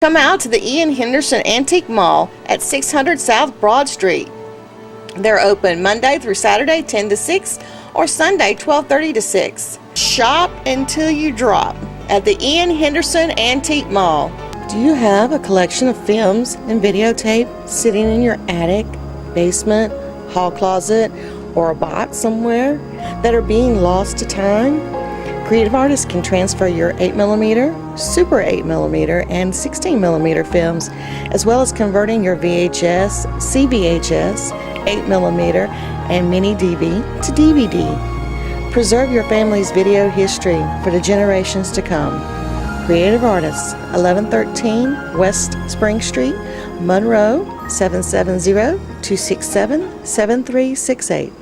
Come out to the Ian Henderson Antique Mall at 600 South Broad Street. They're open Monday through Saturday 10 to 6 or Sunday 12:30 to 6. Shop until you drop at the Ian Henderson Antique Mall. Do you have a collection of films and videotape sitting in your attic, basement, hall closet, or a box somewhere that are being lost to time? Creative artists can transfer your 8mm, Super 8mm, and 16mm films, as well as converting your VHS, CVHS, 8mm, and mini DV to DVD. Preserve your family's video history for the generations to come. Creative Artists, 1113 West Spring Street, Monroe, 770-267-7368.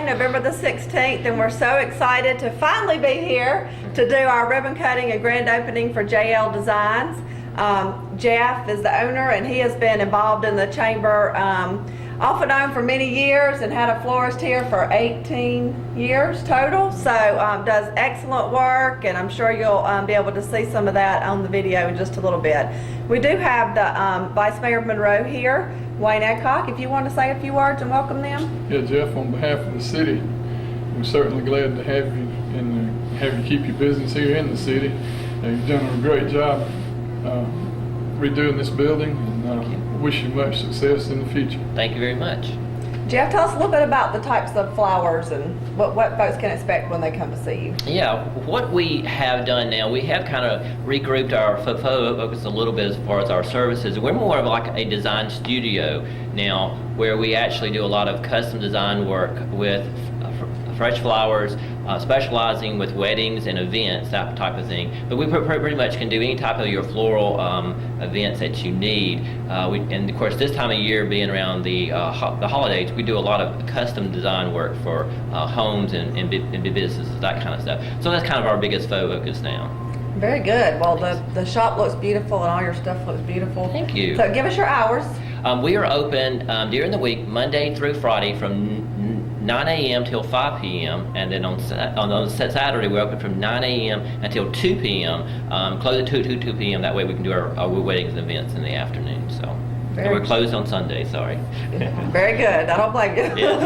November the 16th, and we're so excited to finally be here to do our ribbon cutting and grand opening for JL Designs. Jeff is the owner, and he has been involved in the chamber off and on for many years, and had a florist here for 18 years total, so does excellent work, and I'm sure you'll be able to see some of that on the video in just a little bit. We do have the Vice Mayor of Monroe here, Wayne Adcock, if you want to say a few words and welcome them. Yeah, Jeff, on behalf of the city, we're certainly glad to have you and have you keep your business here in the city. You've done a great job redoing this building, and wish you much success in the future. Thank you very much. Jeff, tell us a little bit about the types of flowers and what folks can expect when they come to see you. Yeah, what we have done now, we have kind of regrouped our focus a little bit as far as our services. We're more of like a design studio now, where we actually do a lot of custom design work with fresh flowers, specializing with weddings and events, that type of thing. But we pretty much can do any type of your floral events that you need. And of course, this time of year, being around the holidays, we do a lot of custom design work for homes and businesses, that kind of stuff. So that's kind of our biggest focus now. Very good. Well, the shop looks beautiful, and all your stuff looks beautiful. Thank you. So give us your hours. We are open during the week, Monday through Friday, from 9 a.m. till 5 p.m. and then on Saturday we're open from 9 a.m. until 2 p.m. Close at 2 p.m. That way we can do our weddings and events in the afternoon. So and we're closed on Sunday. Sorry. Very good. I don't blame you. Yes.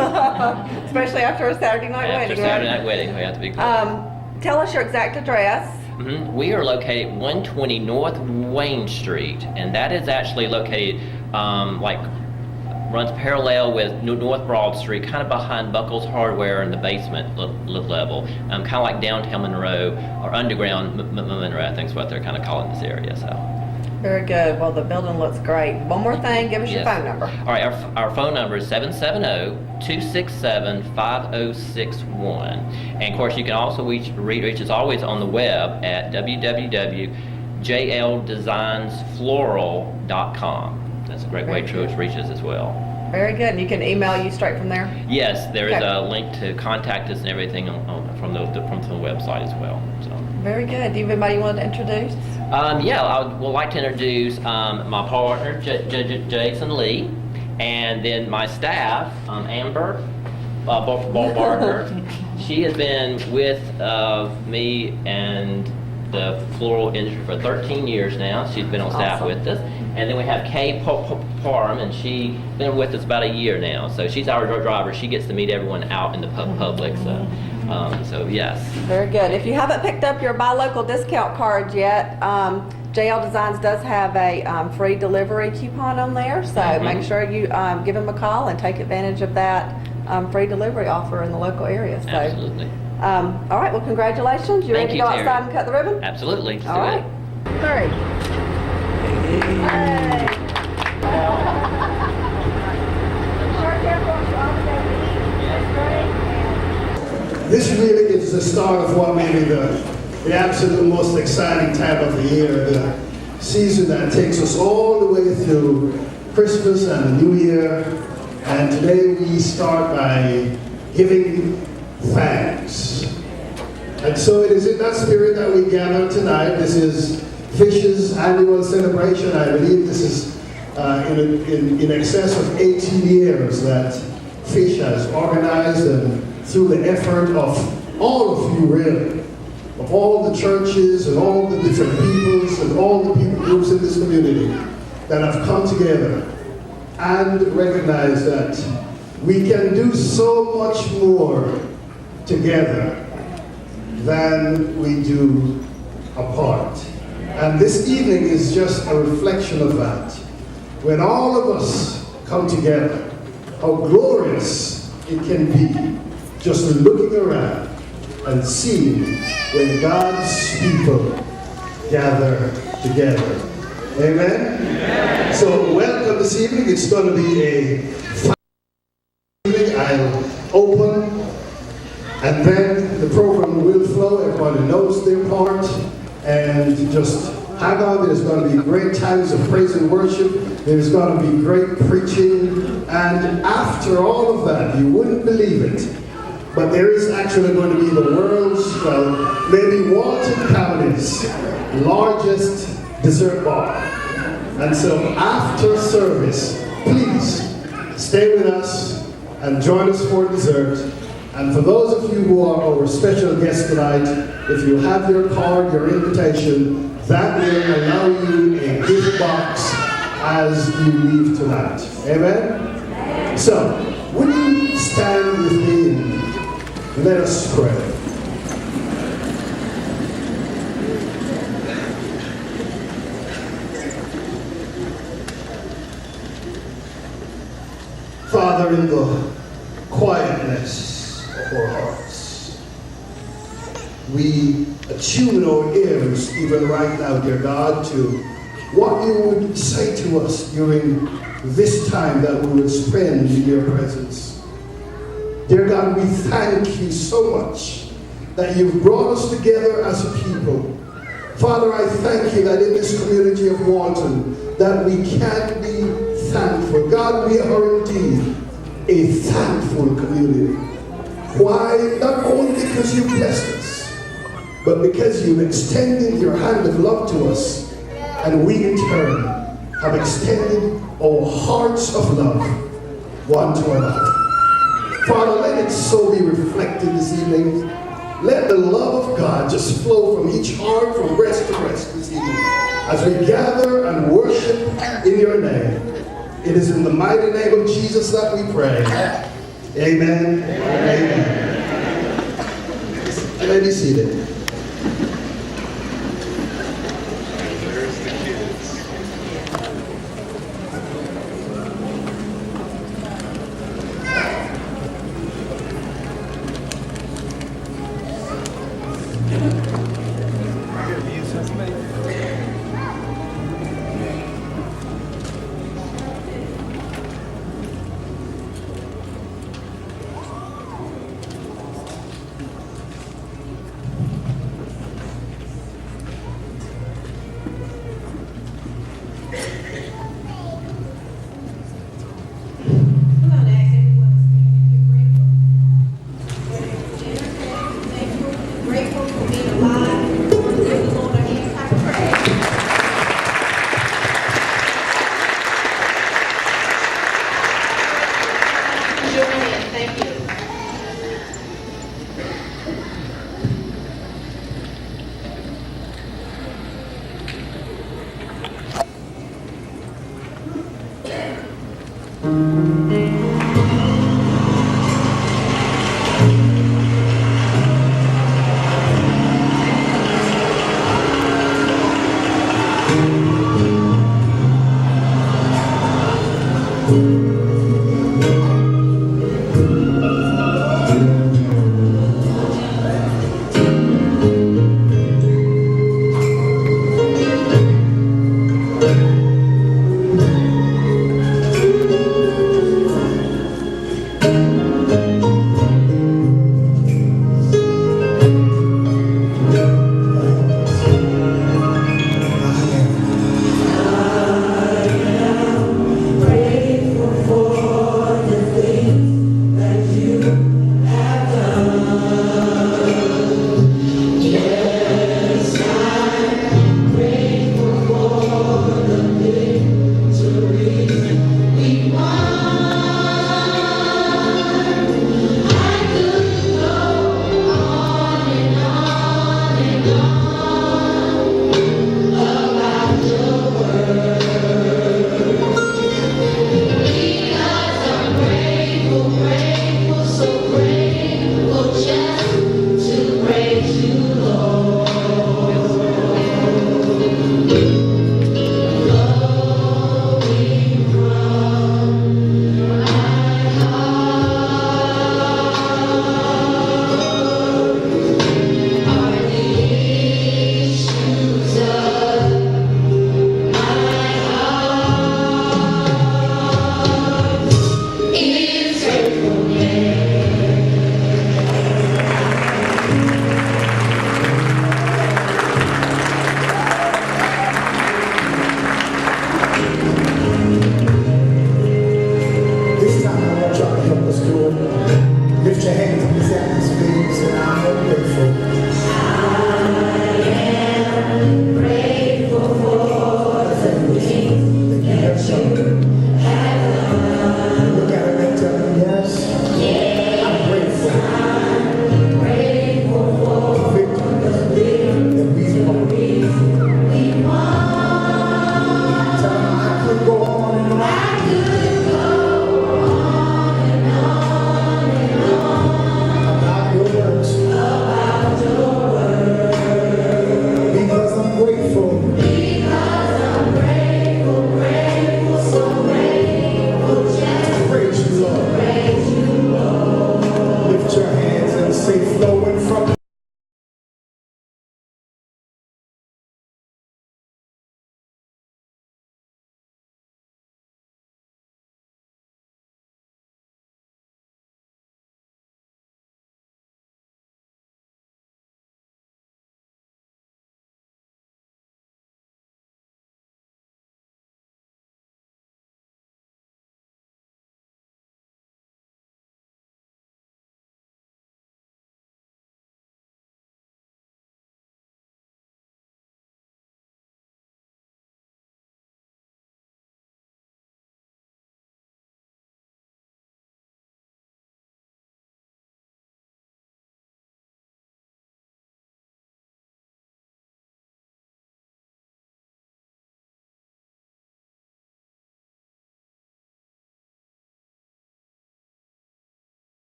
Especially after a Saturday night wedding. After Saturday night wedding, we have to be closed. Tell us your exact address. We are located at 120 North Wayne Street, and that is actually located runs parallel with North Broad Street, kind of behind Buckles Hardware in the basement level, kind of like downtown Monroe, or underground Monroe, I think is what they're kind of calling this area. So. Very good. Well, the building looks great. One more thing, give us your phone number. All right, our phone number is 770-267-5061. And of course, you can also reach us always on the web at www.jldesignsfloral.com. That's a great way to reach us as well. Very good. And you can email you straight from there? Yes, there is a link to contact us and everything from the website as well. So. Very good. Do you have anybody you want to introduce? Yeah, I would like to introduce my partner, Jason Lee, and then my staff, Amber Barker. She has been with me and the floral industry for 13 years now. She's been on staff with us. And then we have Kay Parham, and she's been with us about a year now. So she's our driver. She gets to meet everyone out in the public. So yes. Very good. If you haven't picked up your buy local discount card yet, JL Designs does have a free delivery coupon on there. So make sure you give them a call and take advantage of that free delivery offer in the local area. So, absolutely. All right. Well, congratulations. You ready to go outside and cut the ribbon? Absolutely. All right. 3. Hey. This really is the start of what may be the absolute most exciting time of the year. season that takes us all the way through Christmas and the New Year. And today we start by giving thanks. And so it is in that spirit that we gather tonight. This is Fish's annual celebration. I believe this is in excess of 18 years that Fish has organized, and through the effort of all of you really, of all the churches and all the different peoples and all the people groups in this community that have come together and recognize that we can do so much more together than we do apart. And this evening is just a reflection of that. When all of us come together, how glorious it can be just looking around and seeing when God's people gather together. Amen? Amen. So welcome this evening. It's going to be a fine evening. I'll open and then the program will flow. Everybody knows their part, and just hang on. There's going to be great times of praise and worship. There's going to be great preaching. And after all of that, you wouldn't believe it, but there is actually going to be the world's, well, maybe Walton County's largest dessert bar. And so after service, please stay with us and join us for dessert. And for those of you who are our special guests tonight, if you have your card, your invitation, that will allow you a gift box as you leave tonight. Amen? So, would you stand with me and let us pray. Father, in the quietness of our hearts, we attune our ears even right now, dear God, to what you would say to us during this time that we would spend in your presence. Dear God, we thank you so much that you've brought us together as a people. Father, I thank you that in this community of Walton that we can be thankful. God, we are indeed a thankful community. Why? Not only because you blessed us, but because you've extended your hand of love to us, and we in turn have extended our hearts of love one to another. Father, let it so be reflected this evening. Let the love of God just flow from each heart, from breast to breast this evening, as we gather and worship in your name. It is in the mighty name of Jesus that we pray. Amen. Amen. You may be seated.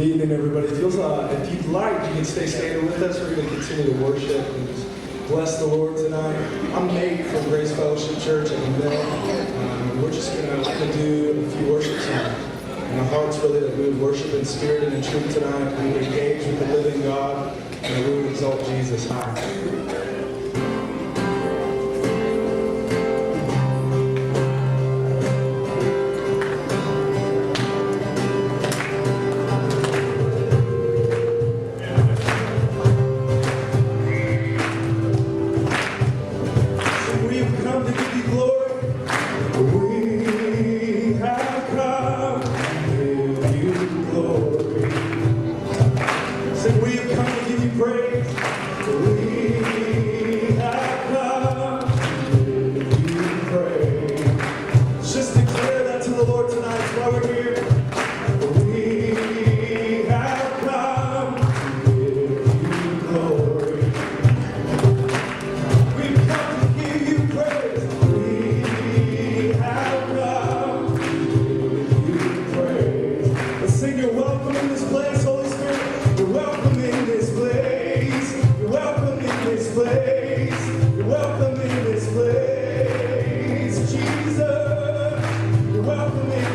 Good evening, everybody. If you'd like, you can stay standing with us. We're going to continue to worship and just bless the Lord tonight. I'm Nate from Grace Fellowship Church in Mill. We're just going to do a few worship songs. And our heart's really that we would worship in spirit and in truth tonight. We would engage with the living God, and we would exalt Jesus high. Welcome in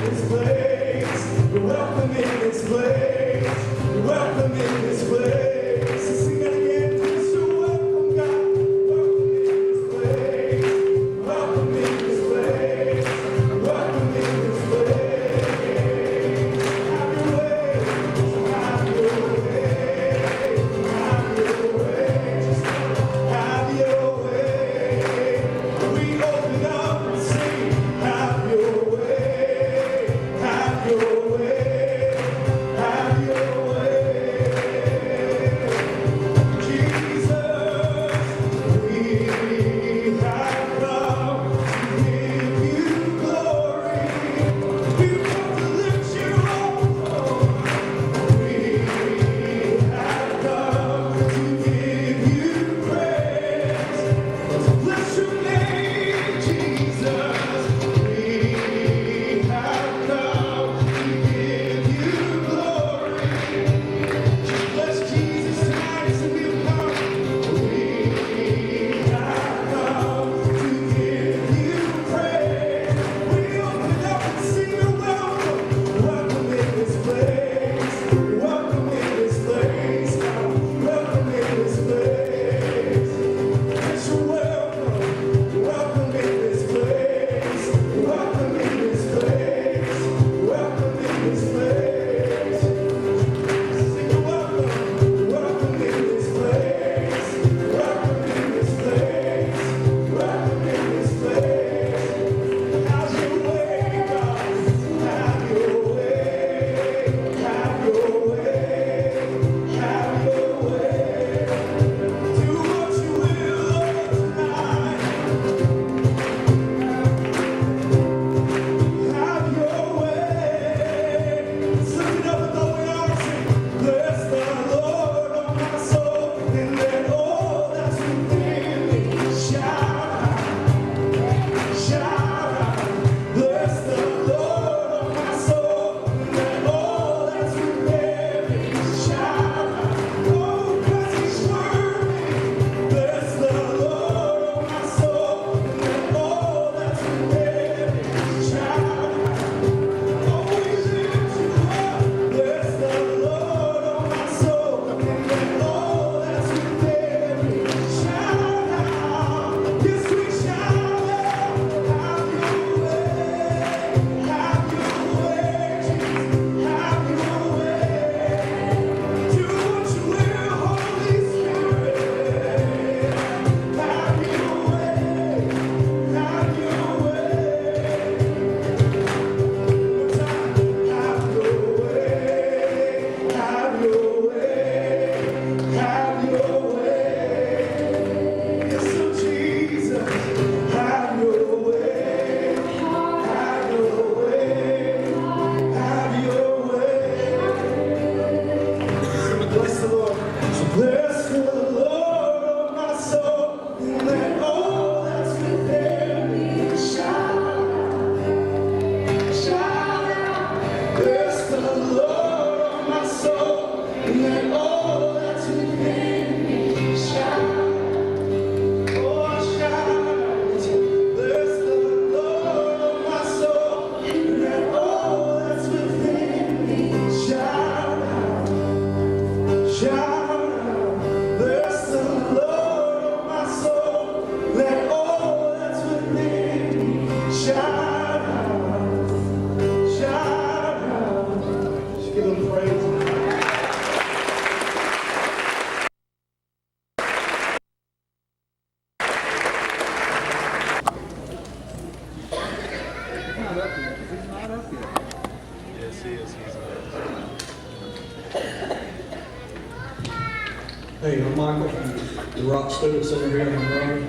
Hey, I'm Michael from the Rock Student Center here in Monroe.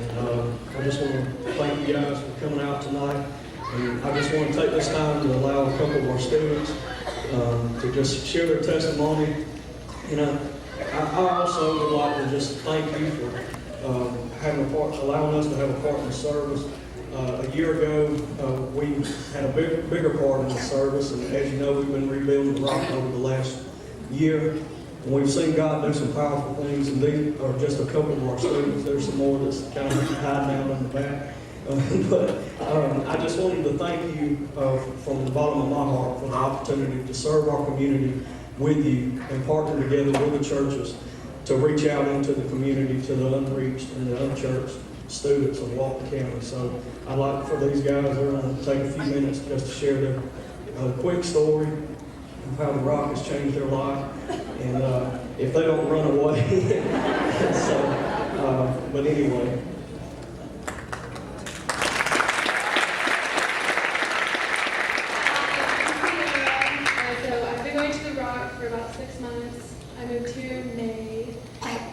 And I just want to thank you guys for coming out tonight. And I just want to take this time to allow a couple of our students to just share their testimony. You know, I also would like to just thank you for allowing us to have a part in the service. A year ago, we had a bigger part in the service, and as you know, we've been rebuilding the Rock over the last year. And we've seen God do some powerful things, and these are just a couple of our students. There's some more that's kind of hiding out in the back. But I just wanted to thank you from the bottom of my heart for the opportunity to serve our community with you and partner together with the churches to reach out into the community, to the unreached and the unchurched students of Walton County. So I'd like for these guys, they're going to take a few minutes just to share their quick story of how the Rock has changed their life, and if they don't run away. But anyway. So I've been going to the Rock for about 6 months. I moved here in May,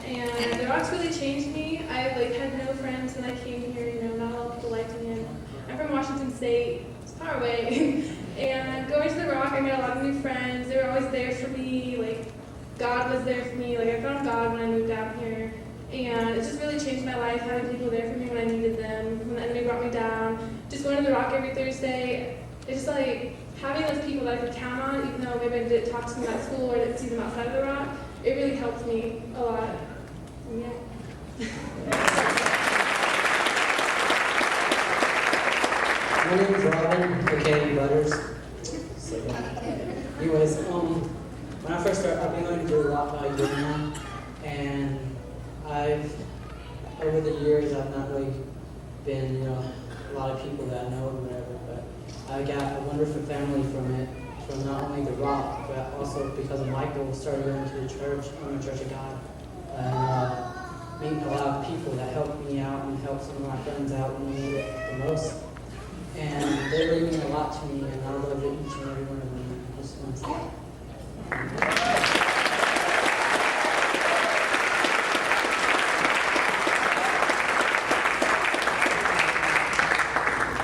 and the Rock's really changed me. I had no friends when I came here. You know, not a lot of people liked me. And I'm from Washington State. It's far away. And going to the Rock, I made a lot of new friends. They were always there for me. God was there for me. I found God when I moved out here. And it just really changed my life, having people there for me when I needed them, when the enemy brought me down. Just going to the Rock every Thursday. It's just having those people that I could count on, even though maybe I didn't talk to them at school or didn't see them outside of the Rock. It really helped me a lot. Yeah. My name is Robin, aka Butters. So, anyways, when I first started, I've been going to the Rock about a year now, and over the years, I've not really been, a lot of people that I know or whatever, but I got a wonderful family from it, from not only the Rock, but also because of Michael, started going to the church, I'm a Church of God, and meeting a lot of people that helped me out and helped some of my friends out when they needed it the most. And they really mean a lot to me, and I love each and every one of them. Just want to say.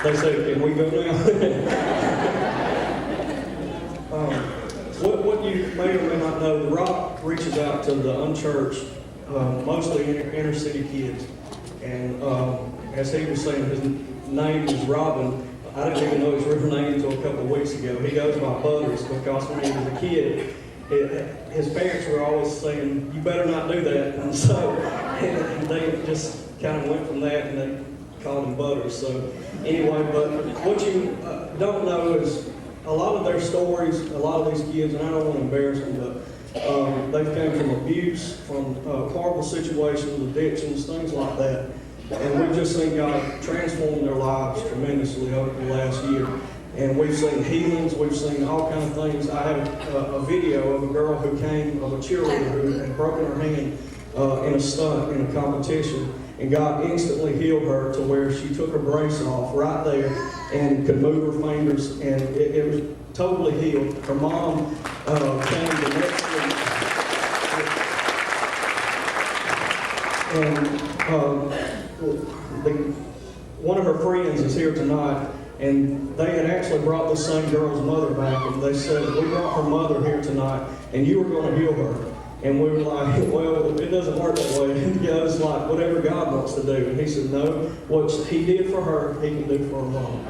They say, can we go now? What you may or may not know, the Rock reaches out to the unchurched, mostly inner city kids. And as he was saying, his name is Robin. I didn't even know his real name until a couple of weeks ago. He goes by Butters because when he was a kid, his parents were always saying, you better not do that. And so they just kind of went from that and they called him Butters. So anyway, but what you don't know is a lot of their stories, a lot of these kids, and I don't want to embarrass them, but they've come from abuse, from horrible situations, addictions, things like that. And we've just seen God transform their lives tremendously over the last year. And we've seen healings, we've seen all kinds of things. I have a video of a girl who came, of a cheerleader who had broken her hand in a stunt in a competition. And God instantly healed her to where she took her brace off right there and could move her fingers, and it was totally healed. Her mom came the next week. And one of her friends is here tonight, and they had actually brought this same girl's mother back, and they said, we brought her mother here tonight, and you were going to heal her. And we were like, well, it doesn't work that way. It's like whatever God wants to do. And he said, no, what he did for her, he can do for her mom.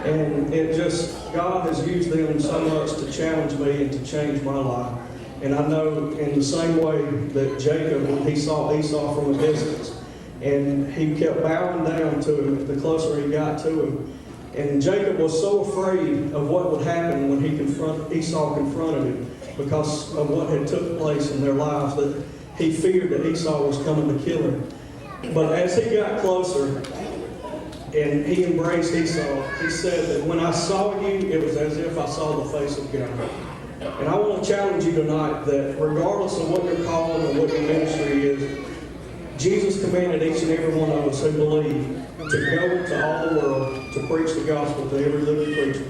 And it just, God has used them so much to challenge me and to change my life. And I know in the same way that Jacob, when he saw Esau from a distance, and he kept bowing down to him the closer he got to him. And Jacob was so afraid of what would happen when Esau confronted him because of what had took place in their lives, that he feared that Esau was coming to kill him. But as he got closer and he embraced Esau, he said that when I saw you, it was as if I saw the face of God. And I want to challenge you tonight that regardless of what your calling or what your ministry is, Jesus commanded each and every one of us who believe to go into all the world, to preach the gospel to every living creature,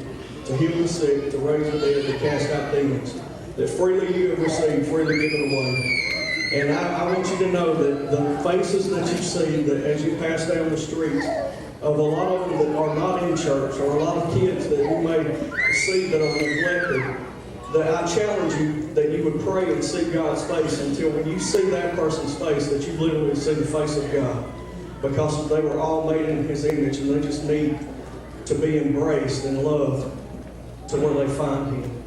to heal the sick, to raise the dead, to cast out demons. That freely you have received, freely given away. And I want you to know that the faces that you see that as you pass down the street, of a lot of them that are not in church, or a lot of kids that you may see that are neglected, that I challenge you that you would pray and see God's face until when you see that person's face, that you literally see the face of God. Because they were all made in His image, and they just need to be embraced and loved to where they find Him.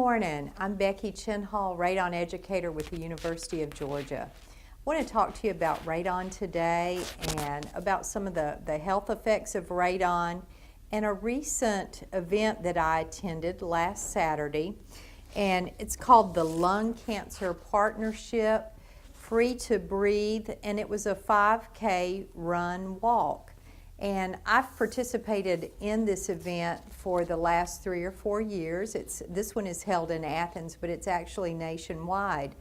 morning. I'm Becky Chinhall, radon educator with the University of Georgia. I want to talk to you about radon today and about some of the health effects of radon and a recent event that I attended last Saturday. And it's called the Lung Cancer Partnership Free to Breathe, and it was a 5K run walk. And I've participated in this event for the last 3 or 4 years. This one is held in Athens, but it's actually nationwide.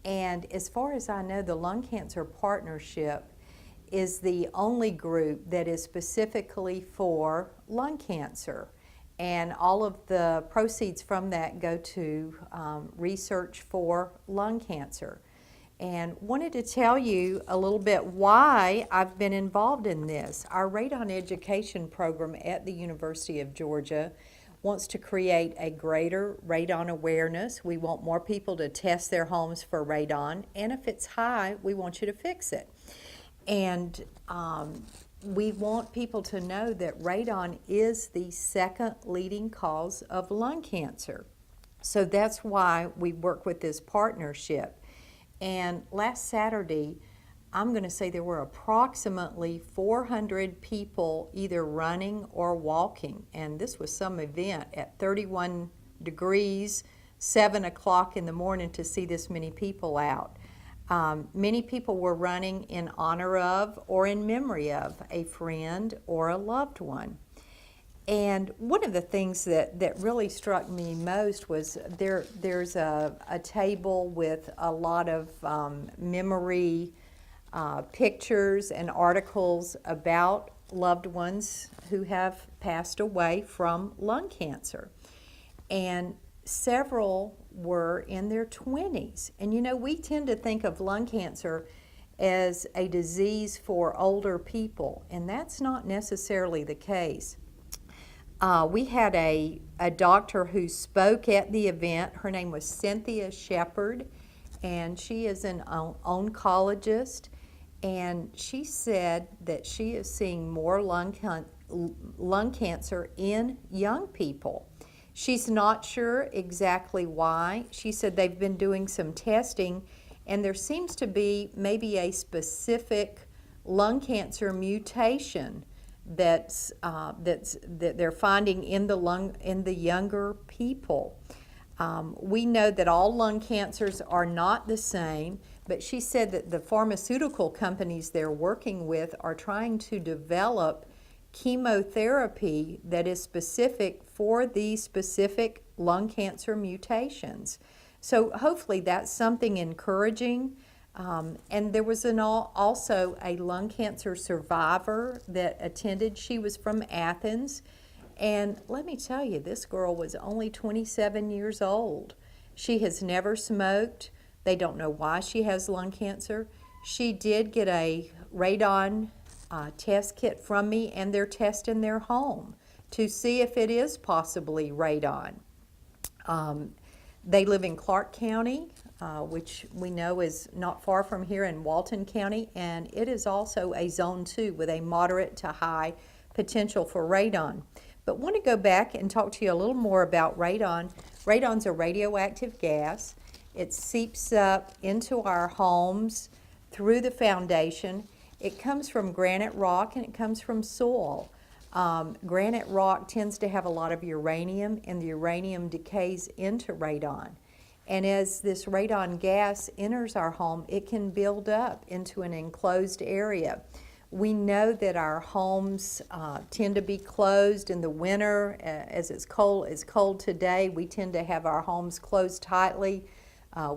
And as far as I know, the Lung Cancer Partnership is the only group that is specifically for lung cancer. And all of the proceeds from that go to research for lung cancer. And wanted to tell you a little bit why I've been involved in this. Our radon education program at the University of Georgia wants to create a greater radon awareness. We want more people to test their homes for radon, and if it's high, we want you to fix it. And we want people to know that radon is the second leading cause of lung cancer. So that's why we work with this partnership. And last Saturday, I'm going to say there were approximately 400 people either running or walking. And this was some event at 31 degrees, 7 o'clock in the morning to see this many people out. Many people were running in honor of or in memory of a friend or a loved one. And one of the things that really struck me most was there's a table with a lot of memory pictures and articles about loved ones who have passed away from lung cancer. And several were in their 20s. And you know, we tend to think of lung cancer as a disease for older people, and that's not necessarily the case. We had a doctor who spoke at the event. Her name was Cynthia Shepard, and she is an oncologist, and she said that she is seeing more lung cancer in young people. She's not sure exactly why. She said they've been doing some testing, and there seems to be maybe a specific lung cancer mutation that they're finding in the younger people. We know that all lung cancers are not the same, but she said that the pharmaceutical companies they're working with are trying to develop chemotherapy that is specific for these specific lung cancer mutations. So hopefully that's something encouraging. And there was also a lung cancer survivor that attended. She was from Athens. And let me tell you, this girl was only 27 years old. She has never smoked. They don't know why she has lung cancer. She did get a radon test kit from me, and they're testing their home to see if it is possibly radon. They live in Clark County, which we know is not far from here in Walton County, and it is also a zone 2 with a moderate to high potential for radon. But want to go back and talk to you a little more about radon. Radon's a radioactive gas. It seeps up into our homes through the foundation. It comes from granite rock and it comes from soil. Granite rock tends to have a lot of uranium, and the uranium decays into radon. And as this radon gas enters our home, it can build up into an enclosed area. We know that our homes tend to be closed in the winter. As it's cold today, we tend to have our homes closed tightly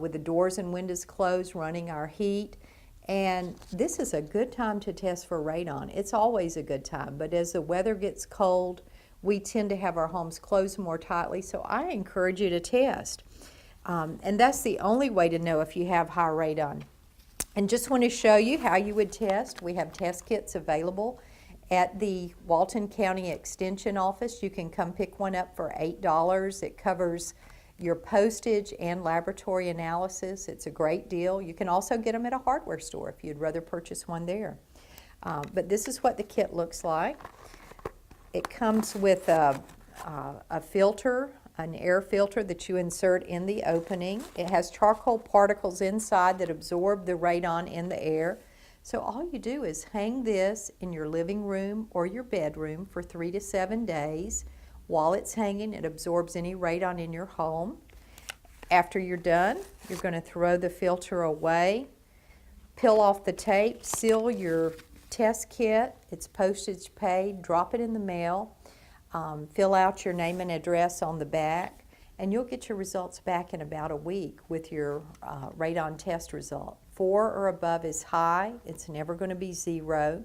with the doors and windows closed, running our heat. And this is a good time to test for radon. It's always a good time, but as the weather gets cold, we tend to have our homes closed more tightly, so I encourage you to test. And that's the only way to know if you have high radon. And just want to show you how you would test. We have test kits available at the Walton County Extension Office. You can come pick one up for $8. It covers your postage and laboratory analysis. It's a great deal. You can also get them at a hardware store if you'd rather purchase one there. But this is what the kit looks like. It comes with a filter an air filter that you insert in the opening. It has charcoal particles inside that absorb the radon in the air. So all you do is hang this in your living room or your bedroom for 3 to 7 days. While it's hanging, it absorbs any radon in your home. After you're done, you're going to throw the filter away, peel off the tape, seal your test kit. It's postage paid, drop it in the mail, fill out your name and address on the back, and you'll get your results back in about a week with your radon test result. 4 or above is high. It's never going to be 0.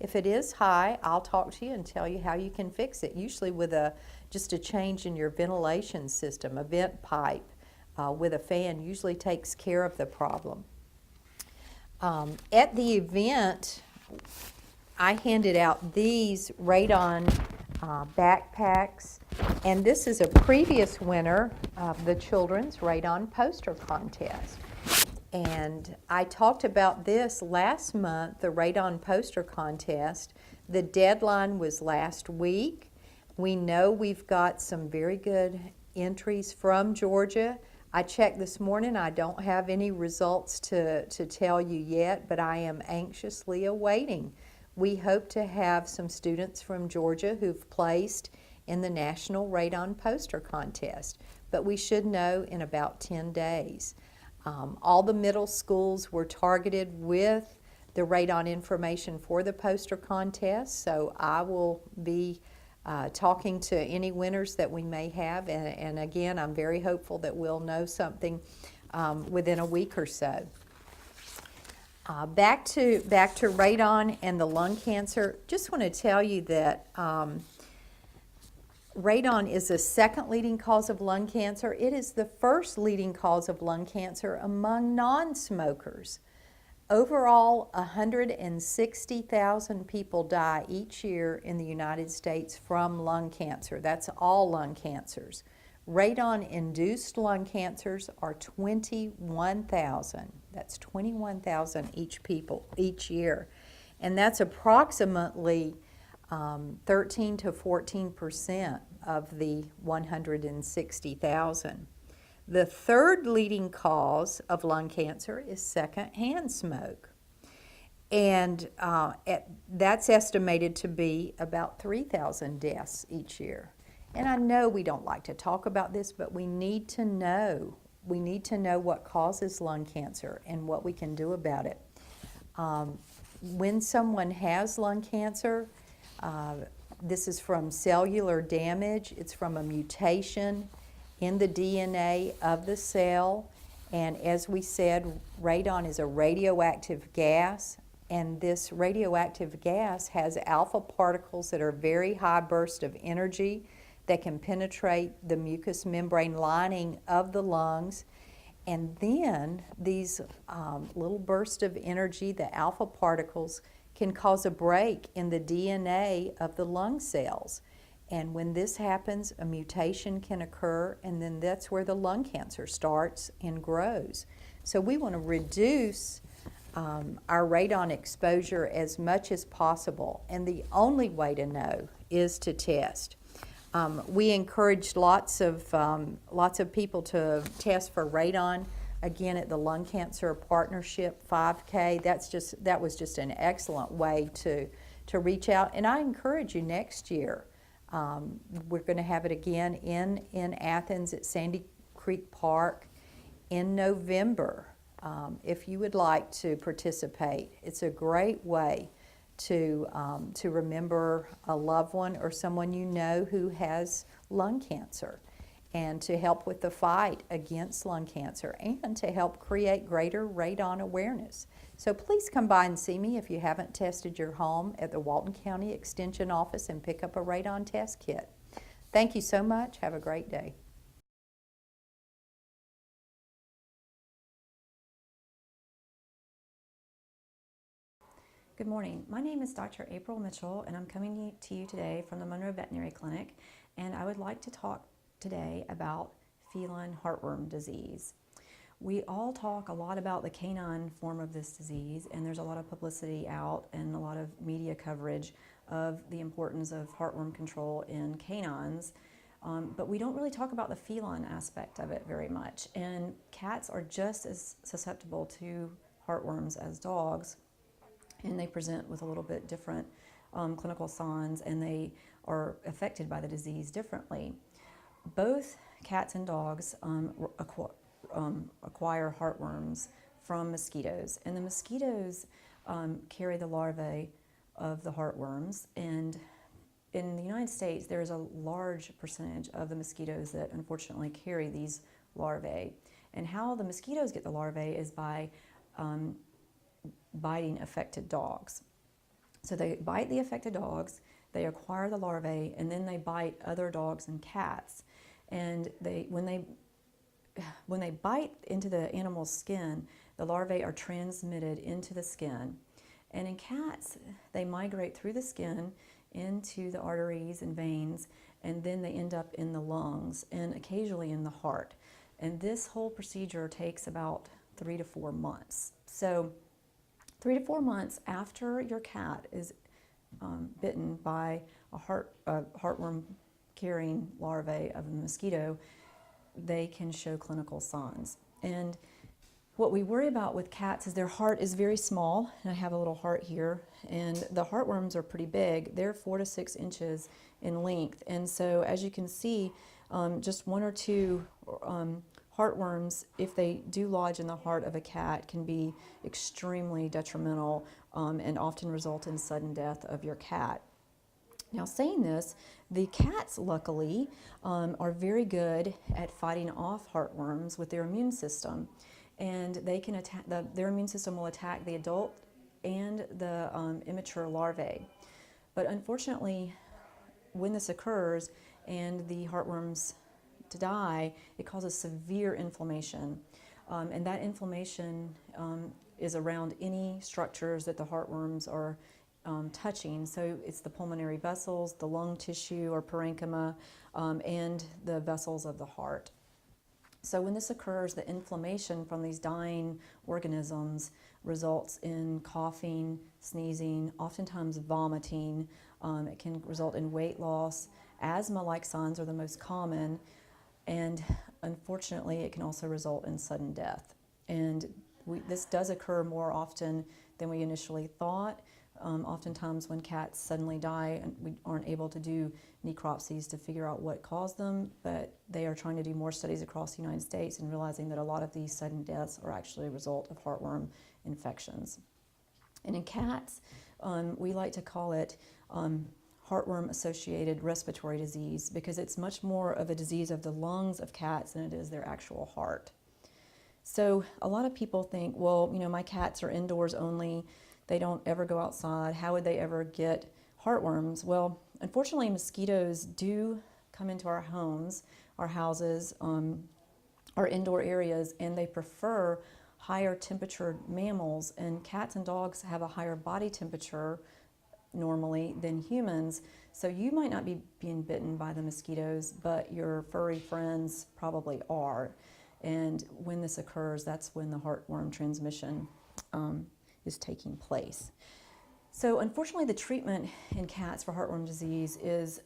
If it is high, I'll talk to you and tell you how you can fix it, usually with just a change in your ventilation system. A vent pipe with a fan usually takes care of the problem. At the event, I handed out these radon backpacks, and this is a previous winner of the Children's Radon Poster Contest. And I talked about this last month, the Radon Poster Contest. The deadline was last week. We know we've got some very good entries from Georgia. I checked this morning. I don't have any results to tell you yet, but I am anxiously awaiting. We hope to have some students from Georgia who've placed in the National Radon Poster Contest, but we should know in about 10 days. All the middle schools were targeted with the radon information for the poster contest, so I will be talking to any winners that we may have, and again, I'm very hopeful that we'll know something within a week or so. Back to radon and the lung cancer. Just want to tell you that radon is the second leading cause of lung cancer. It is the first leading cause of lung cancer among non-smokers. Overall, 160,000 people die each year in the United States from lung cancer. That's all lung cancers. Radon-induced lung cancers are 21,000. That's 21,000 each year. And that's approximately 13 to 14% of the 160,000. The third leading cause of lung cancer is secondhand smoke. And that's estimated to be about 3,000 deaths each year. And I know we don't like to talk about this, but we need to know. We need to know what causes lung cancer and what we can do about it. When someone has lung cancer, this is from cellular damage. It's from a mutation in the DNA of the cell. And as we said, radon is a radioactive gas. And this radioactive gas has alpha particles that are very high bursts of energy that can penetrate the mucous membrane lining of the lungs. And then these little bursts of energy, the alpha particles, can cause a break in the DNA of the lung cells. And when this happens, a mutation can occur, and then that's where the lung cancer starts and grows. So we want to reduce our radon exposure as much as possible, and the only way to know is to test. We encourage lots of people to test for radon. Again, at the Lung Cancer Partnership 5K, that was just an excellent way to reach out. And I encourage you next year. We're going to have it again in Athens at Sandy Creek Park in November. If you would like to participate, it's a great way to remember a loved one or someone you know who has lung cancer, and to help with the fight against lung cancer, and to help create greater radon awareness. So please come by and see me if you haven't tested your home at the Walton County Extension Office and pick up a radon test kit. Thank you so much. Have a great day. Good morning. My name is Dr. April Mitchell, and I'm coming to you today from the Monroe Veterinary Clinic, and I would like to talk today about feline heartworm disease. We all talk a lot about the canine form of this disease, and there's a lot of publicity out and a lot of media coverage of the importance of heartworm control in canines. But we don't really talk about the feline aspect of it very much. And cats are just as susceptible to heartworms as dogs, and they present with a little bit different clinical signs, and they are affected by the disease differently. Both cats and dogs acquire heartworms from mosquitoes, and the mosquitoes carry the larvae of the heartworms. And in the United States, there's a large percentage of the mosquitoes that unfortunately carry these larvae. And how the mosquitoes get the larvae is by biting affected dogs. So they bite the affected dogs, they acquire the larvae, and then they bite other dogs and cats. And when they bite into the animal's skin, the larvae are transmitted into the skin. And in cats, they migrate through the skin into the arteries and veins, and then they end up in the lungs and occasionally in the heart. And this whole procedure takes about 3 to 4 months. So 3 to 4 months after your cat is bitten by a heartworm carrying larvae of a mosquito, they can show clinical signs. And what we worry about with cats is their heart is very small, and I have a little heart here, and the heartworms are pretty big. They're 4 to 6 inches in length, and so as you can see, just 1 or 2 heartworms, if they do lodge in the heart of a cat, can be extremely detrimental and often result in sudden death of your cat. Now, saying this, the cats luckily are very good at fighting off heartworms with their immune system, and they can attack their immune system will attack the adult and the immature larvae. But unfortunately, when this occurs and the heartworms to die, it causes severe inflammation, and that inflammation is around any structures that the heartworms are touching. So it's the pulmonary vessels, the lung tissue or parenchyma, and the vessels of the heart. So when this occurs, the inflammation from these dying organisms results in coughing, sneezing, oftentimes vomiting. It can result in weight loss. Asthma-like signs are the most common, and unfortunately it can also result in sudden death. And this does occur more often than we initially thought. Oftentimes when cats suddenly die, and we aren't able to do necropsies to figure out what caused them, but they are trying to do more studies across the United States and realizing that a lot of these sudden deaths are actually a result of heartworm infections. And in cats, we like to call it heartworm-associated respiratory disease, because it's much more of a disease of the lungs of cats than it is their actual heart. So a lot of people think, well, you know, my cats are indoors only, they don't ever go outside, how would they ever get heartworms? Well, unfortunately, mosquitoes do come into our homes, our houses, our indoor areas, and they prefer higher temperature mammals, and cats and dogs have a higher body temperature normally than humans. So you might not be being bitten by the mosquitoes, but your furry friends probably are. And when this occurs, that's when the heartworm transmission is taking place. So unfortunately, the treatment in cats for heartworm disease is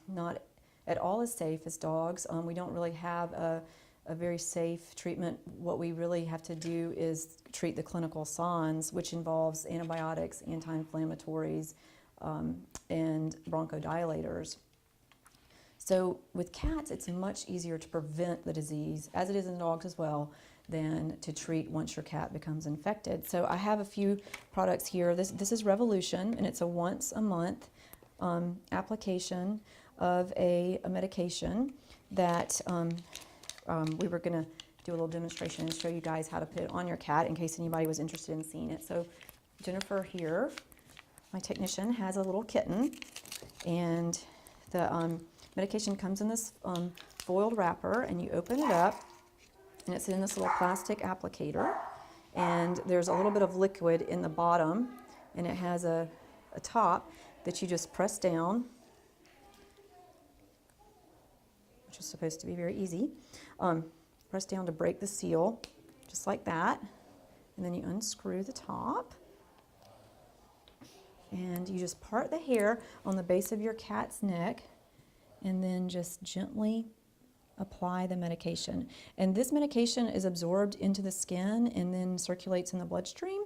not at all as safe as dogs. We don't really have a very safe treatment. What we really have to do is treat the clinical signs, which involves antibiotics, anti-inflammatories, and bronchodilators. So with cats, it's much easier to prevent the disease, as it is in dogs as well, than to treat once your cat becomes infected. So I have a few products here. This is Revolution, and it's a once a month application of a medication that we were going to do a little demonstration and show you guys how to put it on your cat in case anybody was interested in seeing it. So Jennifer here, my technician, has a little kitten, and the medication comes in this foiled wrapper, and you open it up, and it's in this little plastic applicator, and there's a little bit of liquid in the bottom, and it has a top that you just press down, which is supposed to be very easy. Press down to break the seal, just like that, and then you unscrew the top, and you just part the hair on the base of your cat's neck, and then just gently apply the medication. And this medication is absorbed into the skin and then circulates in the bloodstream,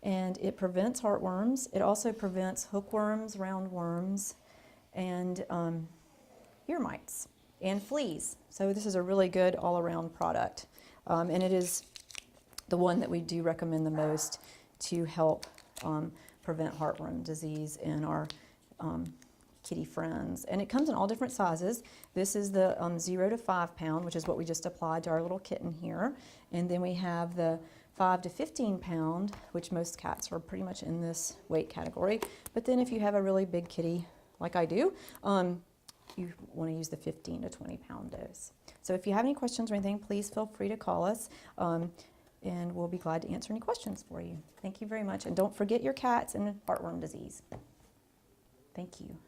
and it prevents heartworms. It also prevents hookworms, roundworms, and ear mites and fleas. So this is a really good all-around product, and it is the one that we do recommend the most to help prevent heartworm disease in our kitty friends. And it comes in all different sizes. This is the 0 to 5 pound, which is what we just applied to our little kitten here. And then we have the 5 to 15 pound, which most cats are pretty much in this weight category. But then if you have a really big kitty, like I do, you want to use the 15 to 20 pound dose. So if you have any questions or anything, please feel free to call us, and we'll be glad to answer any questions for you. Thank you very much. And don't forget your cats and heartworm disease. Thank you.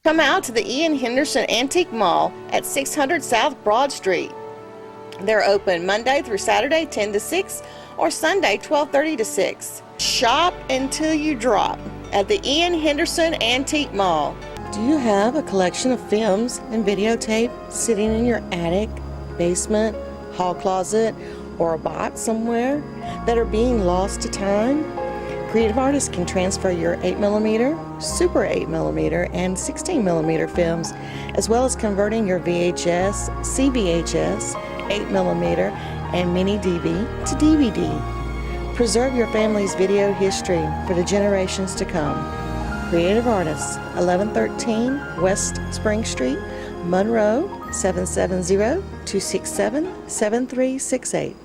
Come out to the Ian Henderson Antique Mall at 600 South Broad Street. They're open Monday through Saturday 10 to 6 or Sunday 12:30 to 6. Shop until you drop at the Ian Henderson Antique Mall. Do you have a collection of films and videotape sitting in your attic, basement, hall closet, or a box somewhere that are being lost to time? Creative artists can transfer your 8mm, Super 8mm, and 16mm films, as well as converting your VHS, CVHS, 8mm, and mini DV to DVD. Preserve your family's video history for the generations to come. Creative Artists, 1113 West Spring Street, Monroe, 770-267-7368.